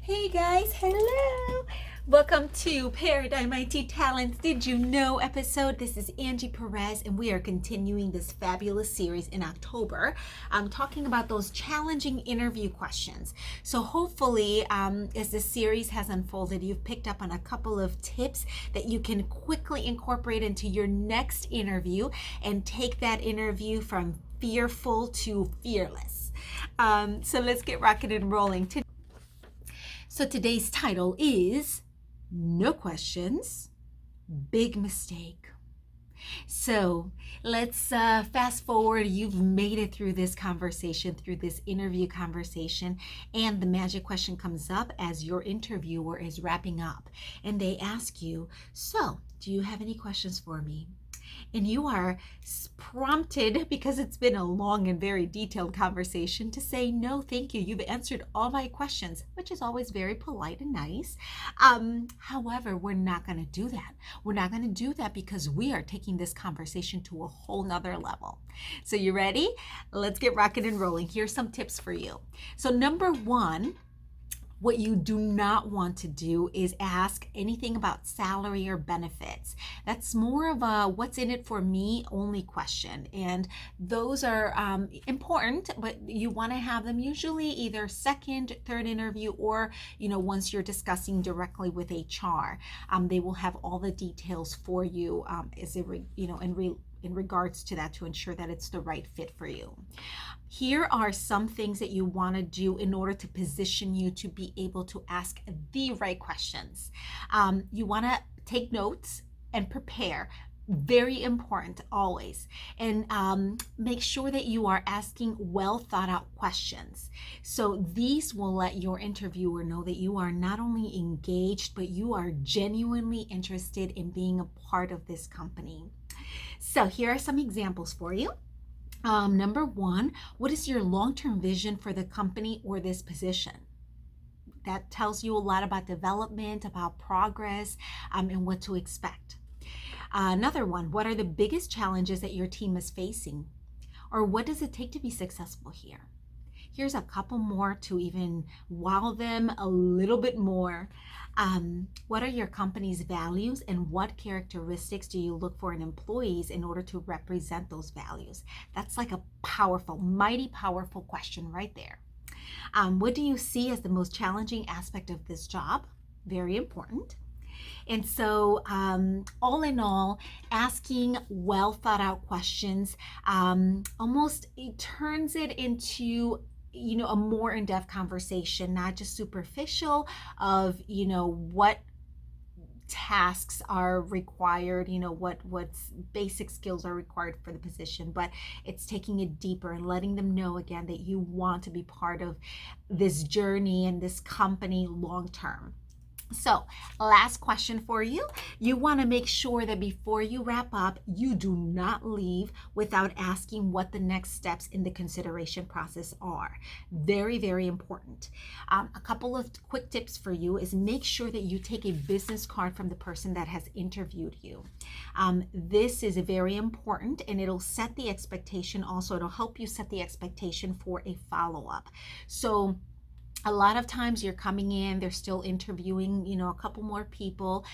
Hey guys, hello! Welcome to Paradigm IT Talents Did You Know episode. This is Angie Perez, and we are continuing this fabulous series in October. I'm talking about those challenging interview questions. So, hopefully, as the series has unfolded, you've picked up on a couple of tips that you can quickly incorporate into your next interview and take that interview from fearful to fearless. So, let's get rocking and rolling. So today's title is No Questions, Big Mistake. So let's fast forward. You've made it through this conversation, through this interview conversation, and the magic question comes up as your interviewer is wrapping up. And they ask you, so do you have any questions for me? And you are prompted, because it's been a long and very detailed conversation, to say, no, thank you. You've answered all my questions, which is always very polite and nice. However, we're not going to do that. We're not going to do that because we are taking this conversation to a whole nother level. So you ready? Let's get rocking and rolling. Here's some tips for you. So number one, what you do not want to do is ask anything about salary or benefits. That's more of a what's in it for me only question. And those are important, but you want to have them usually either second, third interview, or, once you're discussing directly with HR, they will have all the details for you in regards to that to ensure that it's the right fit for you. Here are some things that you want to do in order to position you to be able to ask the right questions. You want to take notes and prepare. Very important always. And make sure that you are asking well thought out questions. So these will let your interviewer know that you are not only engaged, but you are genuinely interested in being a part of this company. So here are some examples for you. Number one, what is your long-term vision for the company or this position? That tells you a lot about development, about progress, and what to expect. Another one, what are the biggest challenges that your team is facing? Or what does it take to be successful here? Here's a couple more to even wow them a little bit more. What are your company's values, and what characteristics do you look for in employees in order to represent those values? That's like a powerful, mighty powerful question right there. What do you see as the most challenging aspect of this job? Very important. And so, all in all, asking well thought out questions almost it turns it into a more in-depth conversation, not just superficial of what tasks are required, what's basic skills are required for the position, but it's taking it deeper and letting them know again that you want to be part of this journey and this company long term. So, last question for you. You want to make sure that before you wrap up, you do not leave without asking what the next steps in the consideration process are. Very, very important. A couple of quick tips for you is make sure that you take a business card from the person that has interviewed you. This is very important, and it'll set the expectation also. It'll help you set the expectation for a follow-up. So, a lot of times you're coming in, they're still interviewing, a couple more people.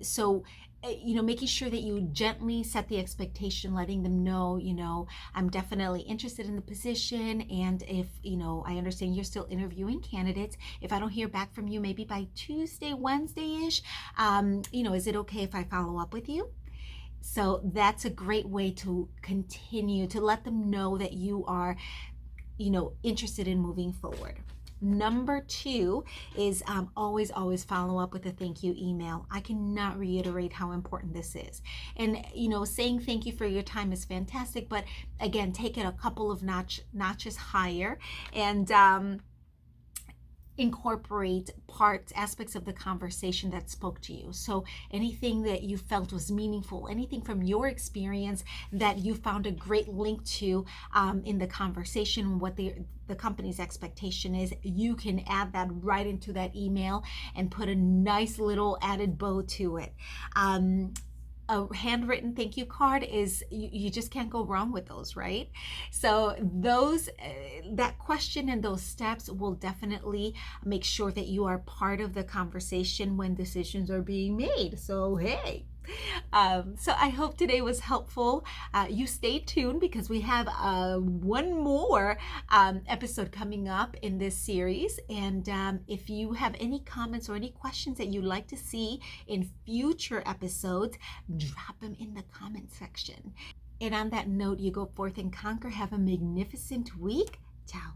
So making sure that you gently set the expectation, letting them know, I'm definitely interested in the position. And if, I understand you're still interviewing candidates, if I don't hear back from you, maybe by Tuesday, Wednesday-ish, is it okay if I follow up with you? So that's a great way to continue to let them know that you are, interested in moving forward. Number two is always follow up with a thank you email. I cannot reiterate how important this is. And, saying thank you for your time is fantastic, but again, take it a couple of notches higher and incorporate aspects of the conversation that spoke to you. So anything that you felt was meaningful, anything from your experience that you found a great link to in the conversation, what the company's expectation is, you can add that right into that email and put a nice little added bow to it. a handwritten thank you card is you just can't go wrong with those, right? So those that question and those steps will definitely make sure that you are part of the conversation when decisions are being made. So hey, so I hope today was helpful. You stay tuned because we have one more episode coming up in this series. And if you have any comments or any questions that you'd like to see in future episodes, drop them in the comment section. And on that note, you go forth and conquer. Have a magnificent week. Ciao.